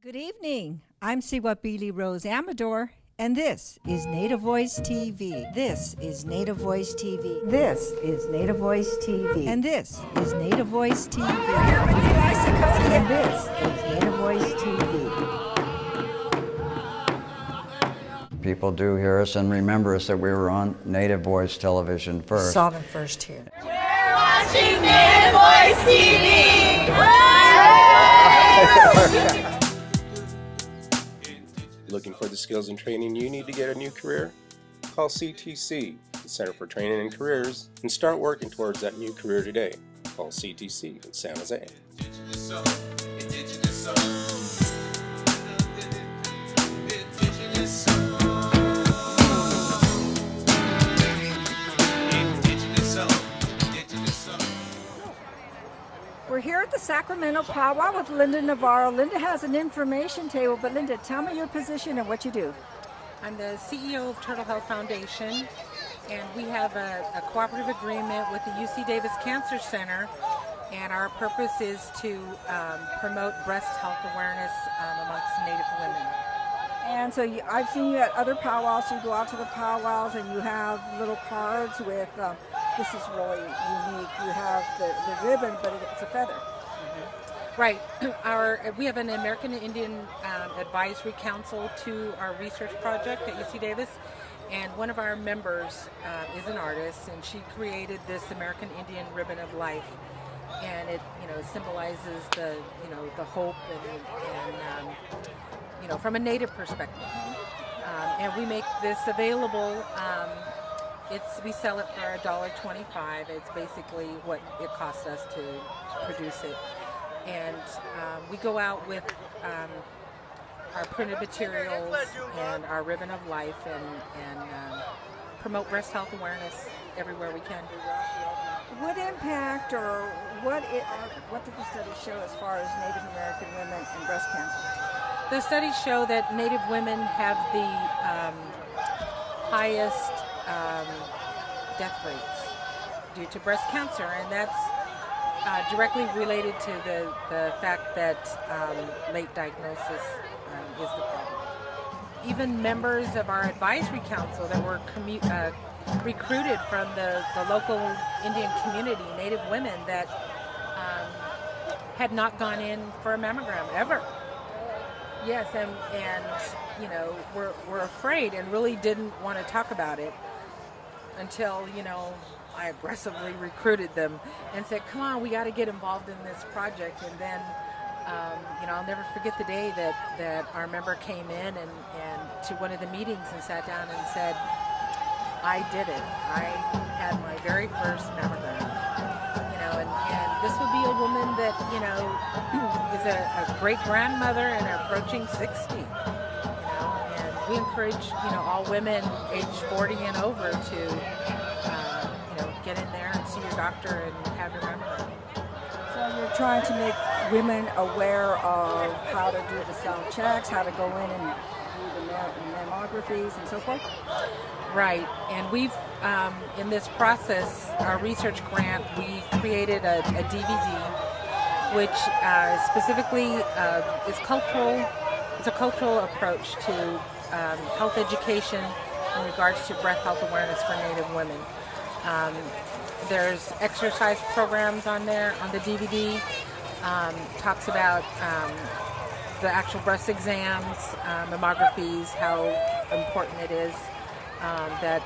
Good evening. I'm Cihuapilli Rose Amador, and this is Native Voice TV. This is Native Voice TV. This is Native Voice TV. And this is Native Voice TV. And this is Native Voice TV. People do hear us and remember us that we were on Native Voice television first. Saw them first here. We're watching Native Voice TV! Looking for the skills and training you need to get a new career? Call CTC, the Center for Training and Careers, and start working towards that new career today. Call CTC in San Jose. We're here at the Sacramento powwow with Linda Navarro. Linda has an information table, but Linda, tell me your position and what you do. I'm the CEO of Turtle Health Foundation, and we have a cooperative agreement with the UC Davis Cancer Center, and our purpose is to promote breast health awareness amongst Native women. And so I've seen you at other powwows. You go out to the powwows and you have little cards with, this is really unique. You have the ribbon, but it's a feather. Mm-hmm. Right. We have an American Indian Advisory Council to our research project at UC Davis, and one of our members is an artist, and she created this American Indian ribbon of life, and it symbolizes the hope and from a Native perspective. And we make this available. We sell it for $1.25. It's basically what it costs us to produce it. And we go out with our printed materials and our ribbon of life and promote breast health awareness everywhere we can. What impact or what did the studies show as far as Native American women and breast cancer? The studies show that Native women have the highest death rates due to breast cancer, and that's directly related to the fact that late diagnosis is the problem. Even members of our advisory council that were recruited from the local Indian community, Native women that had not gone in for a mammogram ever. Yes, and we're afraid and really didn't want to talk about it until I aggressively recruited them and said, "Come on, we got to get involved in this project." And then I'll never forget the day that our member came in and to one of the meetings and sat down and said, "I did it. I had my very first mammogram." And this would be a woman that is a great grandmother and approaching 60. And we encourage all women age 40 and over to get in there and see your doctor and have your mammogram. So you're trying to make women aware of how to do the sound checks, how to go in and do the mammographies and so forth? Right, and we've, in this process, our research grant, we created a DVD, which specifically is cultural. It's a cultural approach to health education in regards to breast health awareness for Native women. There's exercise programs on there on the DVD. Talks about the actual breast exams, mammographies, how important it is that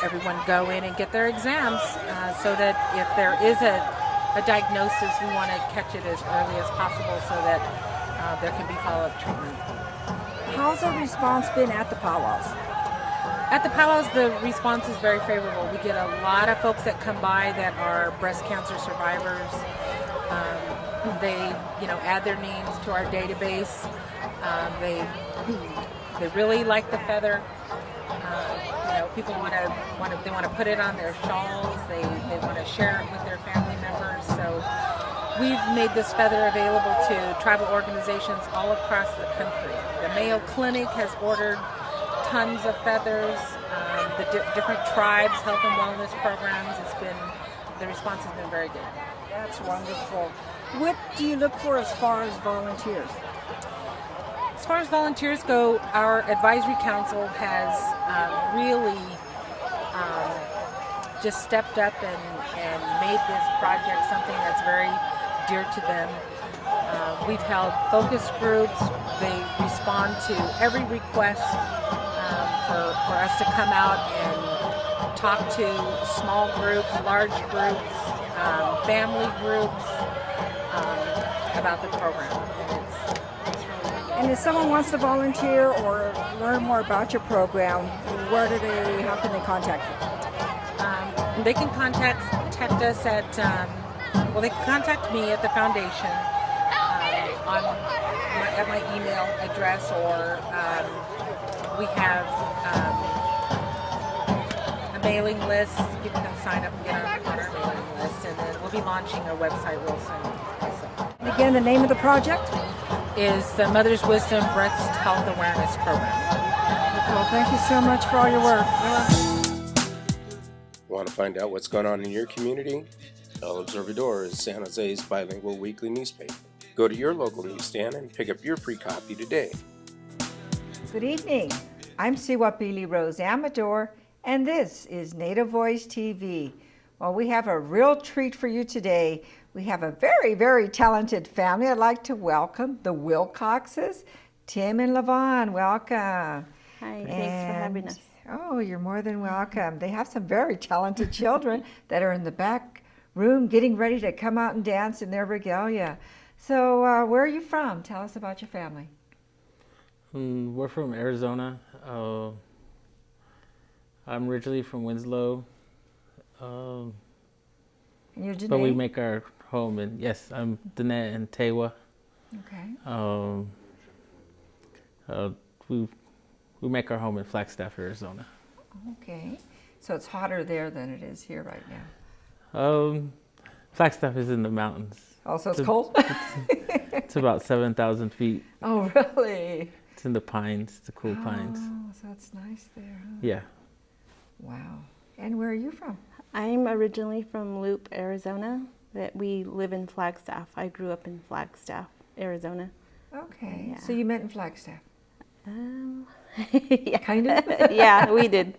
everyone go in and get their exams so that if there is a diagnosis, we want to catch it as early as possible so that there can be follow-up treatment. How's the response been at the powwows? At the powwows, the response is very favorable. We get a lot of folks that come by that are breast cancer survivors. They, add their names to our database. They really like the feather. People want to put it on their shawls. They want to share it with their family members. So we've made this feather available to tribal organizations all across the country. The Mayo Clinic has ordered tons of feathers. The different tribes, health and wellness programs. The response has been very good. That's wonderful. What do you look for as far as volunteers? far as volunteers go, our advisory council has really just stepped up and made this project something that's very dear to them. We've held focus groups. They respond to every request for us to come out and talk to small groups, large groups, family groups about the program. And it's really good. And if someone wants to volunteer or learn more about your program, how can they contact you? They can contact us at, they can contact me at the foundation at my email address, or we have a mailing list. People can sign up and get on our mailing list, and then we'll be launching a website real soon. Also. And again, the name of the project? Is the Mother's Wisdom Breast Health Awareness Program. Well, thank you so much for all your work. Want to find out what's going on in your community? El Observador is San Jose's bilingual weekly newspaper. Go to your local newsstand and pick up your free copy today. Good evening. I'm Cihuapilli Rose Amador, and this is Native Voice TV. Well, we have a real treat for you today. We have a very, very talented family. I'd like to welcome the Wilcoxes, Tim and Levon. Welcome. Hi, thanks for having us. Oh, you're more than welcome. They have some very talented children that are in the back room getting ready to come out and dance in their regalia. So where are you from? Tell us about your family. We're from Arizona. I'm originally from Winslow. And you're Danae? But we make our home in, yes, I'm Danette and Tewa. Okay. We make our home in Flagstaff, Arizona. Okay. So it's hotter there than it is here right now. Flagstaff is in the mountains. Oh, so it's cold? It's about 7,000 feet. Oh, really? It's in the pines, the cool pines. Oh, so it's nice there, huh? Yeah. Wow. And where are you from? I'm originally from Loop, Arizona, but we live in Flagstaff. I grew up in Flagstaff, Arizona. Okay. Yeah. So you met in Flagstaff? Yeah. Kind of? Yeah, we did.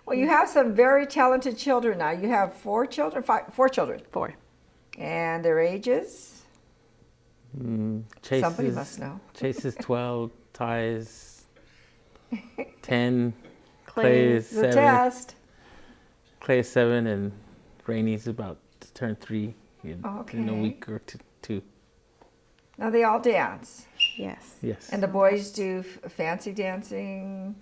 Well, you have some very talented children now. You have four children? Four children. 4. And their ages? Chase Somebody is, must know. Chase is 12, Ty is 10, Clay Clay is The 7. test. Clay is 7, and Rainy's about to turn 3 in a Okay. week or two. Now they all dance. Yes. Yes. And the boys do fancy dancing.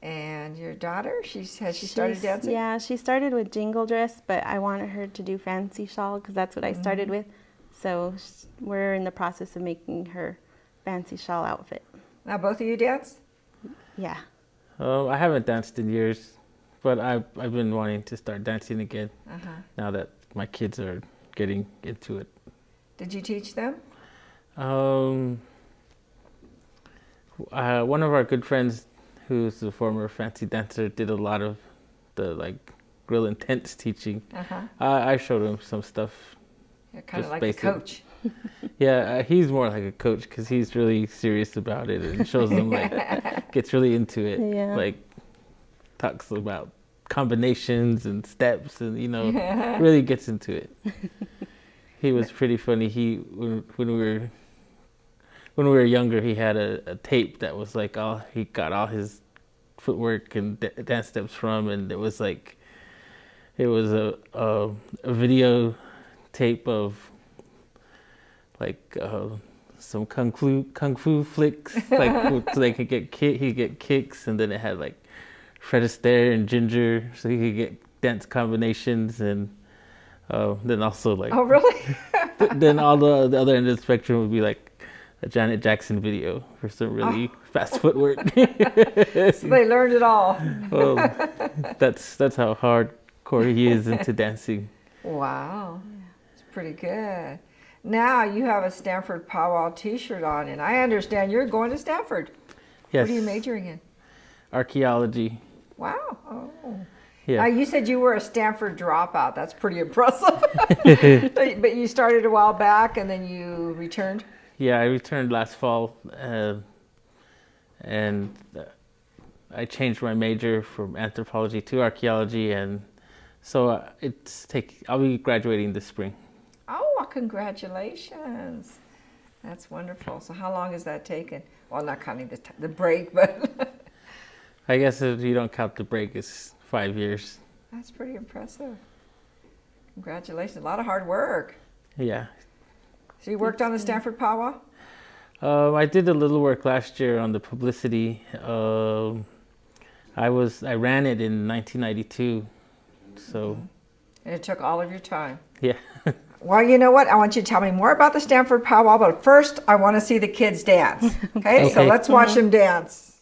And your daughter, has she started dancing? Yeah, she started with jingle dress, but I wanted her to do fancy shawl because that's what I started with. So we're in the process of making her fancy shawl outfit. Now both of you dance? Yeah. I haven't danced in years, but I've been wanting to start dancing again now that my kids are getting into it. Did you teach them? One of our good friends, who's a former fancy dancer, did a lot of the real intense teaching. I showed him some stuff. You're kind of Just like basic. a coach. Yeah, he's more like a coach because he's really serious about it and shows them gets really into it. Yeah. Talks about combinations and steps and really gets into it. He was pretty funny. When we were younger, he had a tape that was he got all his footwork and dance steps from, and it was a video tape of some kung fu flicks, so they could get kicks, and then it had Fred Astaire and Ginger, so he could get dance combinations, and then also Oh, really? then all the other end of the spectrum would be a Janet Jackson video for some really fast footwork. So they learned it all. Well, that's how hardcore he is into dancing. Wow. It's pretty good. Now you have a Stanford Powwow t-shirt on, and I understand you're going to Stanford. Yes. What are you majoring in? Archaeology. Wow. Oh. Yeah. You said you were a Stanford dropout. That's pretty impressive. But you started a while back, and then you returned? Yeah, I returned last fall. and I changed my major from anthropology to archaeology, and so I'll be graduating this spring. Oh, well, congratulations. That's wonderful. So how long has that taken? Well, not counting the break, but I guess if you don't count the break, it's 5 years. that's pretty impressive. Congratulations. A lot of hard work. Yeah. So you worked on the Stanford powwow? I did a little work last year on the publicity. I ran it in 1992, so. And it took all of your time. Yeah. Well, you know what? I want you to tell me more about the Stanford powwow, but first I want to see the kids dance. Okay, so Okay. let's watch them dance.